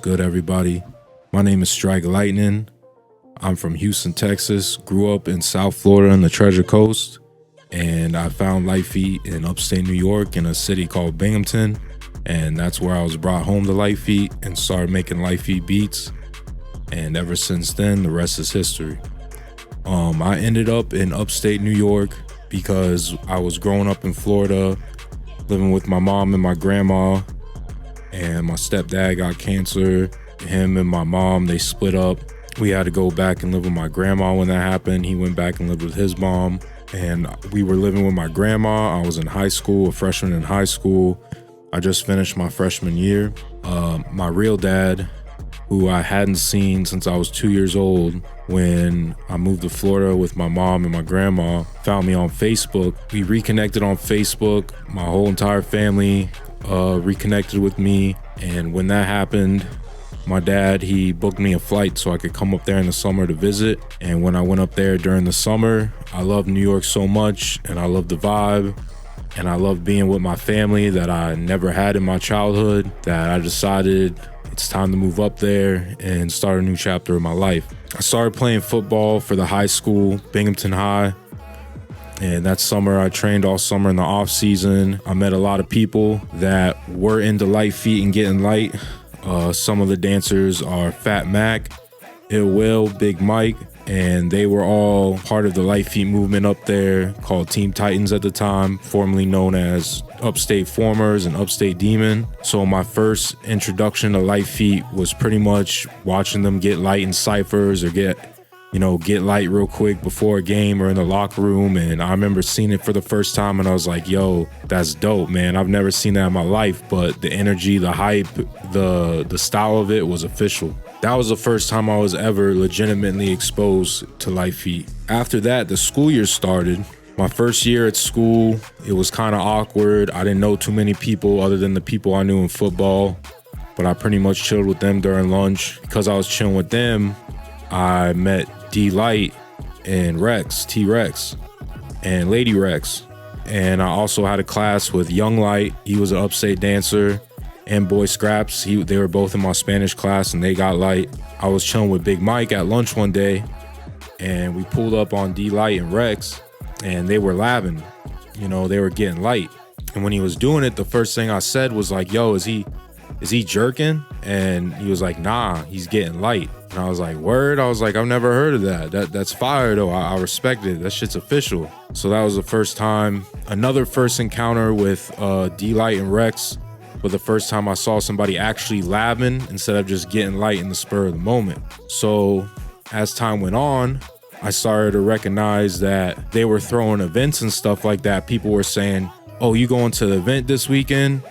good, everybody? My name is Strike Litening. I'm from Houston, Texas. Grew up in South Florida on the Treasure Coast, and I found Litefeet in Upstate New York in a city called Binghamton, and that's where I was brought home to Litefeet and started making Litefeet beats. And ever since then, the rest is history. I ended up in Upstate New York because I was growing up in Florida, living with my mom and my grandma, and my stepdad got cancer. Him and my mom, they split up. We had to go back and live with my grandma when that happened. He went back and lived with his mom, and we were living with my grandma. I was in high school, a freshman in high school. I just finished my freshman year. My real dad, who I hadn't seen since I was 2 years old, when I moved to Florida with my mom and my grandma, found me on Facebook. We reconnected on Facebook. My whole entire family reconnected with me. And when that happened, my dad, he booked me a flight so I could come up there in the summer to visit. And when I went up there during the summer, I loved New York so much, and I loved the vibe, and I loved being with my family that I never had in my childhood, that I decided it's time to move up there and start a new chapter of my life. I started playing football for the high school, Binghamton High. And that summer, I trained all summer in the off season. I met a lot of people that were into Litefeet and getting light. Some of the dancers are Fat Mac, Ill Will, Big Mike, and they were all part of the Litefeet movement up there called Team Titans at the time, formerly known as Upstate Formers and Upstate Demon. So my first introduction to Litefeet was pretty much watching them get light in ciphers or get light real quick before a game or in the locker room. And I remember seeing it for the first time and I was like, yo, that's dope, man. I've never seen that in my life, but the energy, the hype, the style of it was official. That was the first time I was ever legitimately exposed to Litefeet. After that, the school year started. My first year at school, it was kind of awkward. I didn't know too many people other than the people I knew in football, but I pretty much chilled with them during lunch. Because I was chilling with them, I met D-Light and Rex, T-Rex, and Lady Rex. And I also had a class with Young Light. He was an Upstate dancer, and Boy Scraps. They were both in my Spanish class and they got light. I was chilling with Big Mike at lunch one day, and we pulled up on D-Light and Rex, and they were labbing. They were getting light. And when he was doing it, the first thing I said was like, yo, is he jerking? And he was like, nah, he's getting light. And I was like, word? I was like, I've never heard of that. That's fire though. I respect it. That shit's official. So that was the first time. Another first encounter with D-Light and Rex, but the first time I saw somebody actually labbing instead of just getting light in the spur of the moment. So as time went on, I started to recognize that they were throwing events and stuff like that. People were saying, oh, you going to the event this weekend?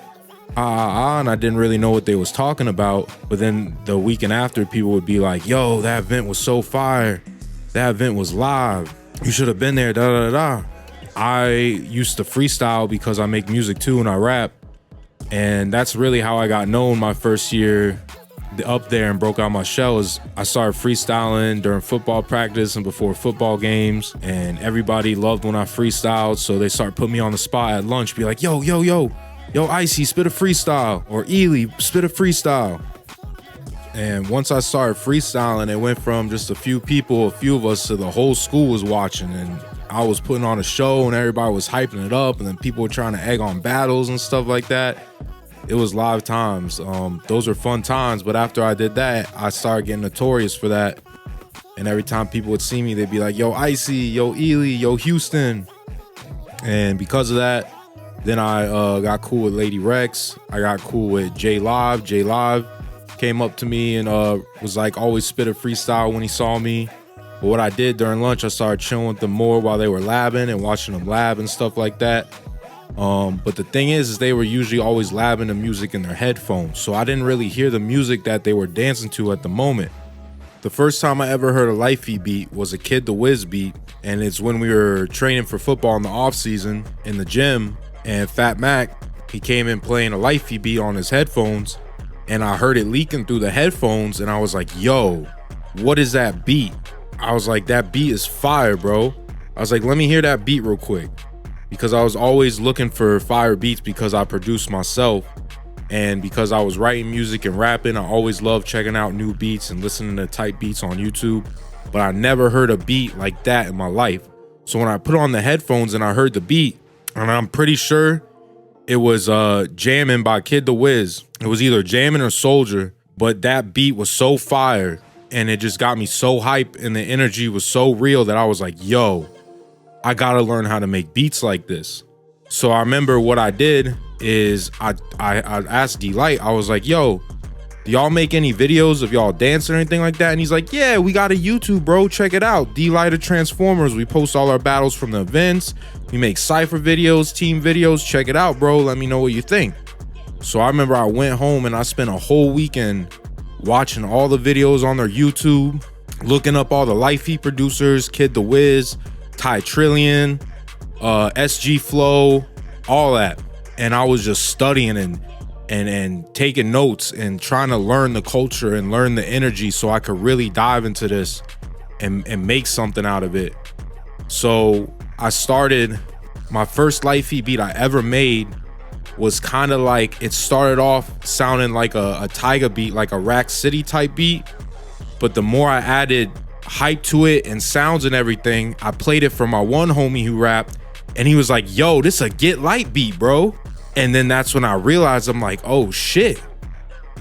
And I didn't really know what they was talking about. But then the weekend after, people would be like, yo, that event was so fire. That event was live. You should have been there, da da da. I used to freestyle because I make music too and I rap. And that's really how I got known my first year up there and broke out my shell. Is I started freestyling during football practice and before football games, and everybody loved when I freestyled, so they started putting me on the spot at lunch, be like, yo, Icy, spit a freestyle, or Ely, spit a freestyle. And once I started freestyling, it went from just a few of us, to the whole school was watching, and I was putting on a show and everybody was hyping it up, and then people were trying to egg on battles and stuff like that. It was live times. Those were fun times, but after I did that, I started getting notorious for that. And every time people would see me, they'd be like, yo, Icy, yo, Ely, yo, Houston. And because of that, then I got cool with Lady Rex. I got cool with J Live. J Live came up to me and was like, always spit a freestyle when he saw me. But what I did during lunch, I started chilling with them more while they were labbing and watching them lab and stuff like that. But the thing is they were usually always labbing the music in their headphones, so I didn't really hear the music that they were dancing to at the moment. The first time I ever heard a Litefeet beat was a Kid the Wiz beat, and it's when we were training for football in the off season in the gym, and Fat Mac, he came in playing a Litefeet beat on his headphones, and I heard it leaking through the headphones, and I was like, yo, what is that beat? I was like, that beat is fire, bro. I was like, let me hear that beat real quick. Because I was always looking for fire beats because I produce myself. And because I was writing music and rapping, I always loved checking out new beats and listening to type beats on YouTube. But I never heard a beat like that in my life. So when I put on the headphones and I heard the beat, and I'm pretty sure it was Jammin' by Kid the Wiz. It was either Jammin' or Soldier, but that beat was so fire and it just got me so hype and the energy was so real that I was like, yo, I gotta learn how to make beats like this. So I remember what I did is I asked D-Light, I was like, yo, do y'all make any videos of y'all dance or anything like that? And he's like, yeah, we got a YouTube, bro. Check it out. D-Light of Transformers. We post all our battles from the events. We make cypher videos, team videos. Check it out, bro. Let me know what you think. So I remember I went home and I spent a whole weekend watching all the videos on their YouTube, looking up all the Litefeet producers, Kid the Wiz, Ty Trillion, SG Flow, all that. And I was just studying and taking notes and trying to learn the culture and learn the energy so I could really dive into this and make something out of it. So I started, my first Litefeet beat I ever made was kind of like, it started off sounding like a Tyga beat, like a Rack City type beat. But the more I added hype to it and sounds and everything, I played it for my one homie who rapped and he was like, yo, this a Get Light beat, bro. And then that's when I realized, I'm like, oh shit,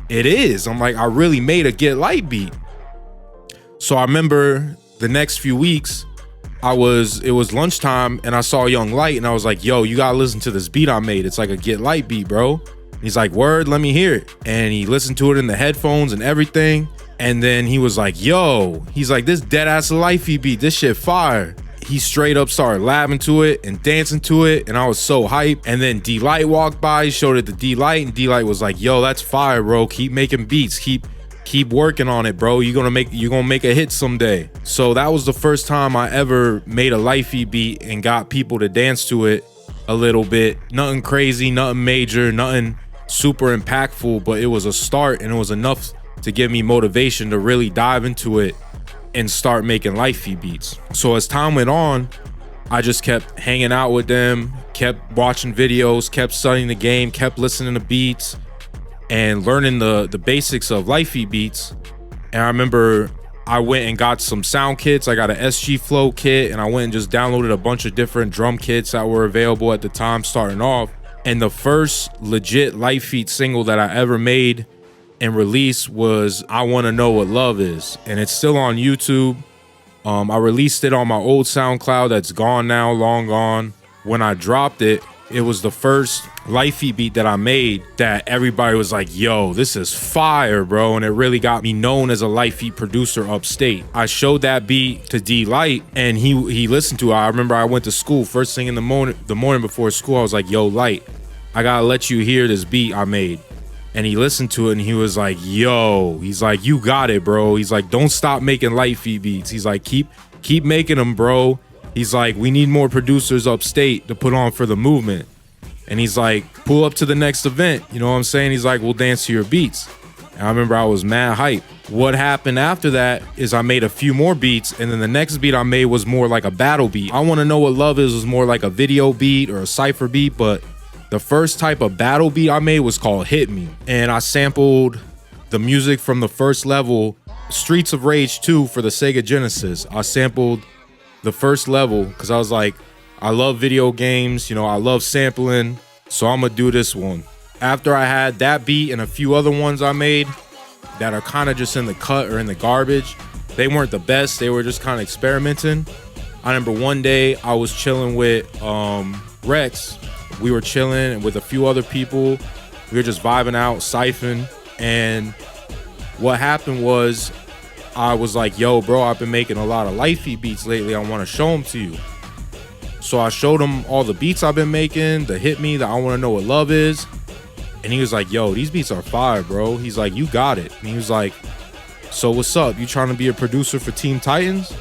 it is. I'm like, I really made a Get Light beat. So I remember the next few weeks, it was lunchtime and I saw Young Light and I was like, yo, you gotta listen to this beat I made. It's like a Get Light beat, bro. He's like, word, let me hear it. And he listened to it in the headphones and everything. And then he was like, yo, he's like, this dead ass Litefeet beat, this shit fire. He straight up started laughing to it and dancing to it, and I was so hyped. And then D-Light walked by, he showed it to D-Light, and D-Light was like, yo, that's fire, bro. Keep making beats, keep working on it, bro. You're gonna make a hit someday. So that was the first time I ever made a Litefeet beat and got people to dance to it a little bit. Nothing crazy, nothing major, nothing super impactful, but it was a start and it was enough to give me motivation to really dive into it and start making Litefeet beats. So as time went on, I just kept hanging out with them, kept watching videos, kept studying the game, kept listening to beats and learning the basics of Litefeet beats. And I remember I went and got some sound kits. I got an SG Flow kit and I went and just downloaded a bunch of different drum kits that were available at the time starting off. And the first legit Litefeet single that I ever made and release was I Wanna Know What Love Is, and it's still on YouTube. I released it on my old SoundCloud that's gone now, long gone. When I dropped it, it was the first Litefeet beat that I made that everybody was like, yo, this is fire, bro. And it really got me known as a Litefeet producer upstate. I showed that beat to D-Light and he listened to it. I remember I went to school first thing in the morning before school. I was like, yo, Light, I gotta let you hear this beat I made. And he listened to it and he was like, yo, he's like, you got it, bro. He's like, don't stop making Litefeet beats. He's like, keep making them, bro. He's like, we need more producers upstate to put on for the movement. And he's like, pull up to the next event. You know what I'm saying? He's like, we'll dance to your beats. And I remember I was mad hype. What happened after that is I made a few more beats. And then the next beat I made was more like a battle beat. I Wanna Know What Love Is was more like a video beat or a cypher beat, but the first type of battle beat I made was called Hit Me. And I sampled the music from the first level, Streets of Rage 2 for the Sega Genesis. I sampled the first level because I was like, I love video games, you know, I love sampling, so I'm gonna do this one. After I had that beat and a few other ones I made that are kind of just in the cut or in the garbage, they weren't the best, they were just kind of experimenting. I remember one day I was chilling with Rex. We were chilling with a few other people. We were just vibing out, siphoning. And what happened was I was like, yo, bro, I've been making a lot of Litefeet beats lately. I want to show them to you. So I showed him all the beats I've been making, the Hit Me, the I Wanna Know What Love Is. And he was like, yo, these beats are fire, bro. He's like, you got it. And he was like, so what's up? You trying to be a producer for Team Titans?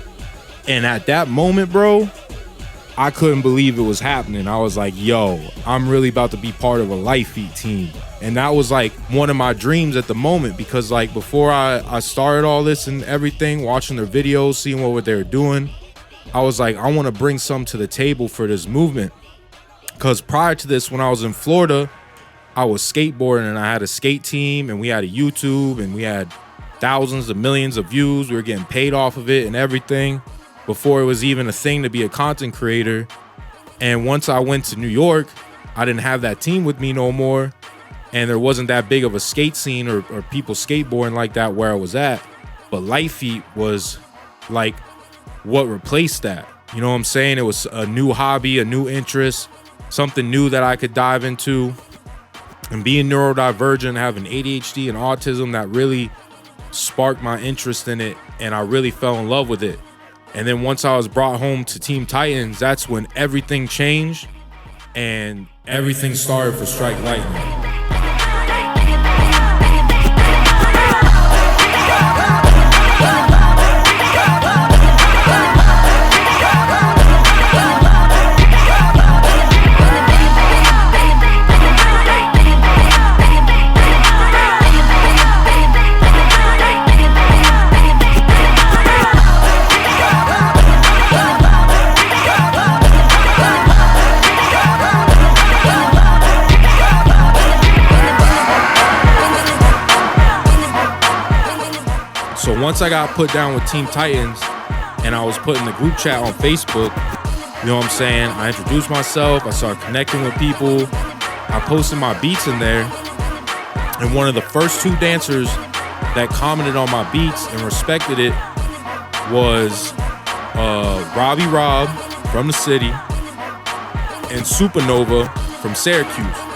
And at that moment, bro, I couldn't believe it was happening. I was like, yo, I'm really about to be part of a Litefeet team. And that was like one of my dreams at the moment, because like before I started all this and everything, watching their videos, seeing what they were doing, I was like, I want to bring something to the table for this movement. Because prior to this, when I was in Florida, I was skateboarding and I had a skate team and we had a YouTube and we had thousands of millions of views. We were getting paid off of it and everything before it was even a thing to be a content creator. And once I went to New York, I didn't have that team with me no more. And there wasn't that big of a skate scene or people skateboarding like that where I was at. But Litefeet was like what replaced that. You know what I'm saying? It was a new hobby, a new interest, something new that I could dive into. And being neurodivergent, having ADHD and autism, that really sparked my interest in it. And I really fell in love with it. And then once I was brought home to Team Titans, that's when everything changed and everything started for Strike Litening. So once I got put down with Team Titans and I was put in the group chat on Facebook, you know what I'm saying? I introduced myself. I started connecting with people. I posted my beats in there. And one of the first two dancers that commented on my beats and respected it was Robbie Rob from the city and Supernova from Syracuse.